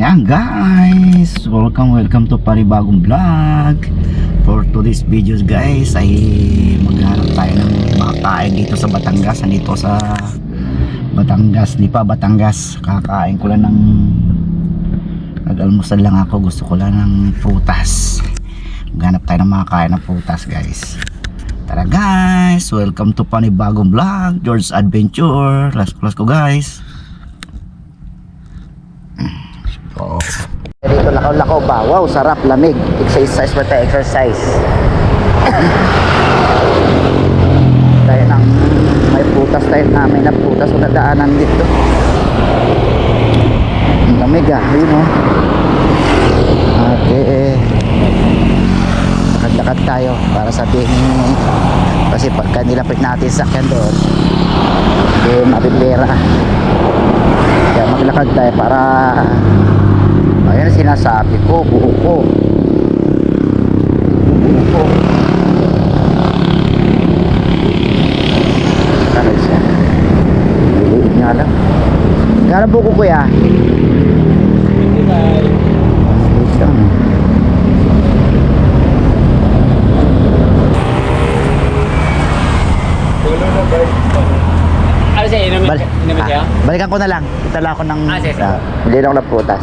Ayan guys, welcome to panibagong vlog. For today's videos guys ay maghanap tayo ng makakain dito sa Batangas. Nandito sa Batangas, Batangas. Kakain ko lang ng nag-almusal lang ako. Gusto ko lang ng prutas. Maghanap tayo ng makakain ng prutas guys. Tara guys, welcome to panibagong vlog, George's Adventure. Let's go guys. Oh. Dito lakaw-lakaw ba? Wow, sarap, lamig. Exercise ba tayo? Exercise. Tayo ng may putas tayo namin na putas o nadaanan dito. Lamig ayun o. Okay. Lakad-lakad tayo para sabihin kasi pagka nilapit natin sakyan doon mapipera. Kaya maglakad tayo para ayan sinasabi ko, buo ko. Ano siya? Liit nga lang. Gano'n buko kuya? Hindi tayo. Liit lang. Ano siya? Inamin siya? Balikan ko na lang. Itala ako ng sige. Bili lang ng prutas.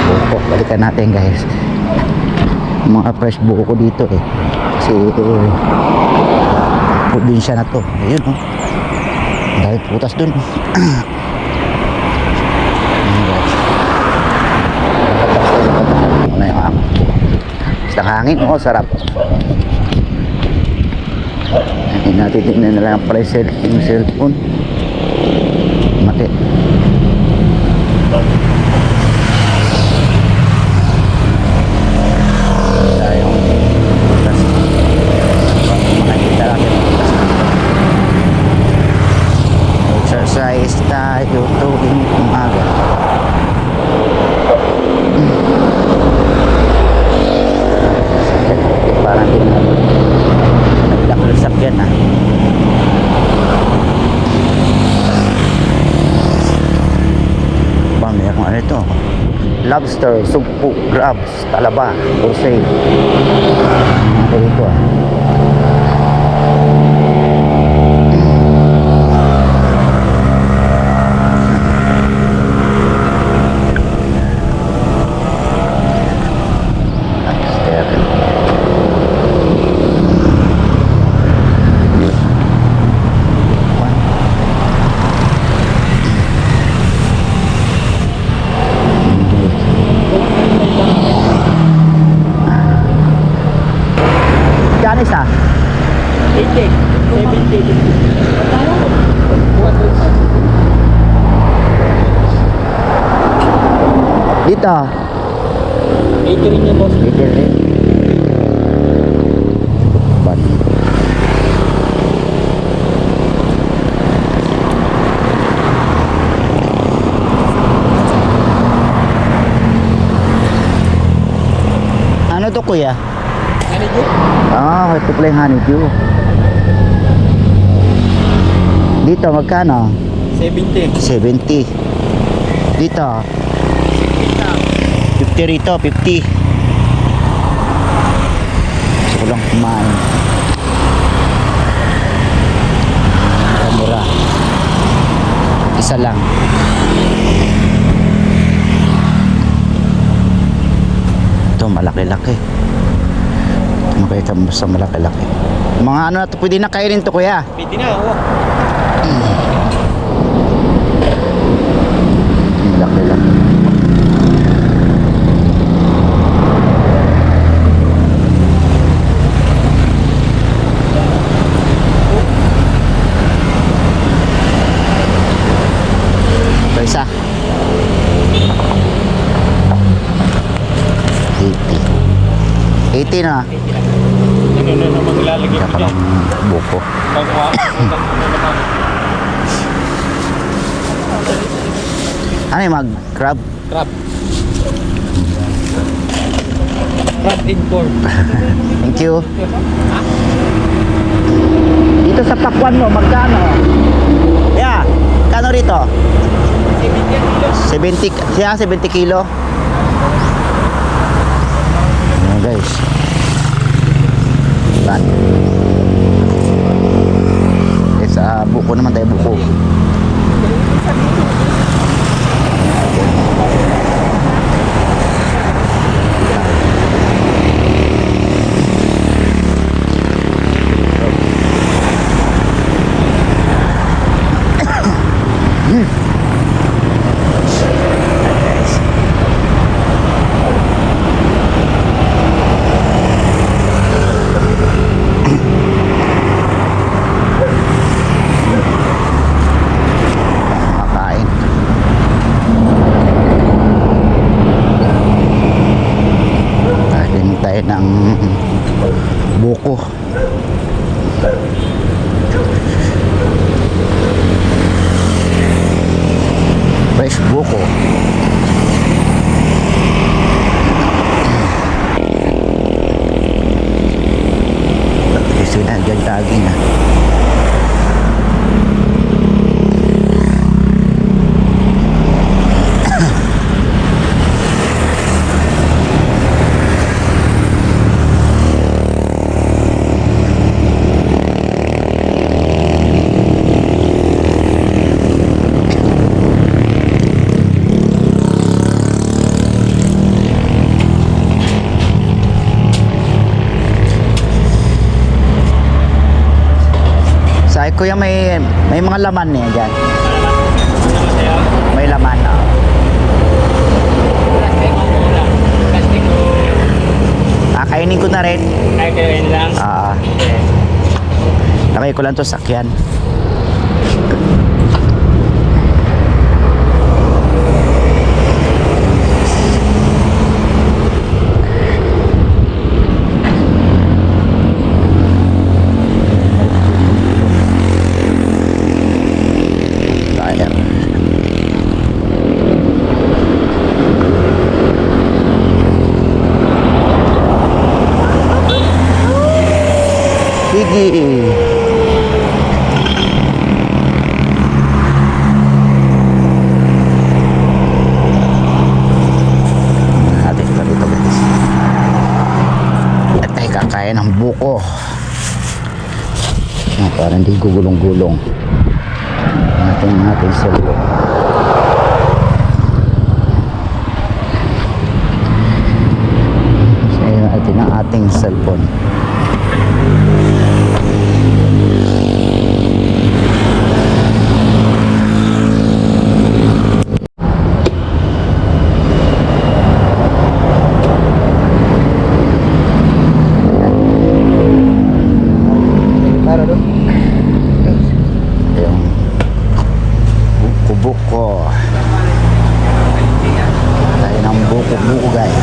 Buko, balikan natin guys. Mga fresh buko ko dito eh. Kasi probinsya na to. Ayun oh. Dahil prutas dun. Ano yung ako? Isang hangin oh, sarap. Hindi natin tingnan na lang pala yung cellphone. Mati. Tayong putas. Makikita natin putas. Exercise tayo tuwing umaga. Parang din naglakulsak yan meron ano ito, lobster, sugpo, crabs, talaba, for sale. Ano dito isa? 80, 70. Dito 80 rin yung boss. 80 rin. Ano to kuya? Honeydew? Ah, ito pala yung honeydew. Dito magkano? 70. 70. Dito 50 rito, 50. Gusto ko lang kumain. Mura. Isa lang. Ito malaki-laki. Makita mo sa malaki-laki. Mga ano na ito, pwede na kainin to kuya. Pwede na, oo. Malaki-laki. Ito isa 80 na. Ano naman ilalagay mo dyan? Buko. Ano yung mag-crab? Crab. Crab in corn. Thank you. Dito sa pakwan mo, magkano? Yeah. 70, siya 70 kilo. Ayan guys. Yan. Okay, sa buko naman tayo, buko. Makain. Kain tayo ng buko. Fresh buko. Gusto na dyan daging ah. Sa kuya may mga laman niya dyan. May laman na. Kainin ko na rin. Ay, kain lang. Nakay ko lang to sakyan. Sige. Natin pa dito guys. At tayo kakain ng buko. Parang hindi gugulong-gulong. Natin sa loob. Sayo natin ang ating cellphone. Yung buko-buko. Tayo ng buko-buko guys.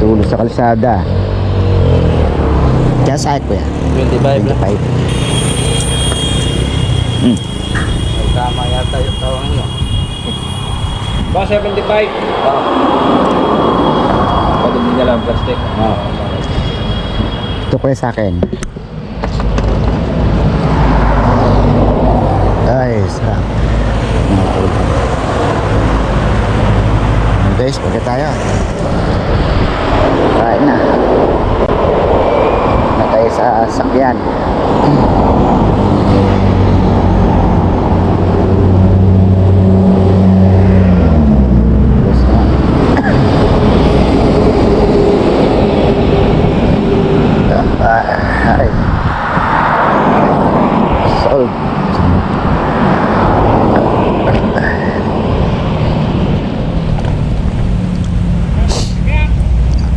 Tulo sa kalsada. Kaya saan ko yan? 25 lang. 25. Tama yata yung tawang nyo. Ba, 75? Oo. Pwede din lang plastic. Oo. Ito po yung sa akin. Ay, sarap. Guys, pagka tayo. Kain na. Na tayo sa sakyan. Ay. Sold.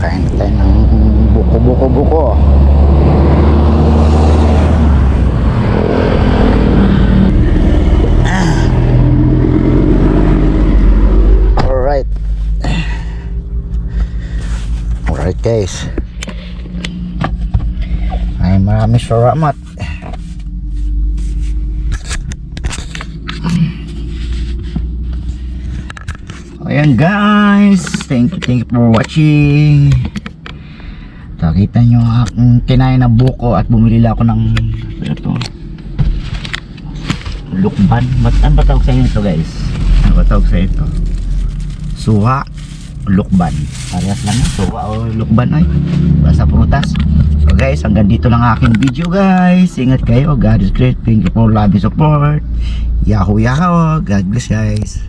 Kain tayo ng buko. Alright. Alright guys. Ay maraming salamat. Ayan guys, thank you for watching. Nakita nyo aking kinain na buko at bumili lang ako ng ito, lukban. Ano ba tawag sa inyo ito guys? Ano ba tawag sa ito? Suha, lukban. Parehas lang yun, suha o lukban ay basta prutas. So guys, hanggang dito lang aking video guys. Ingat kayo, God is great. Thank you for love and support. Yahoo, God bless guys.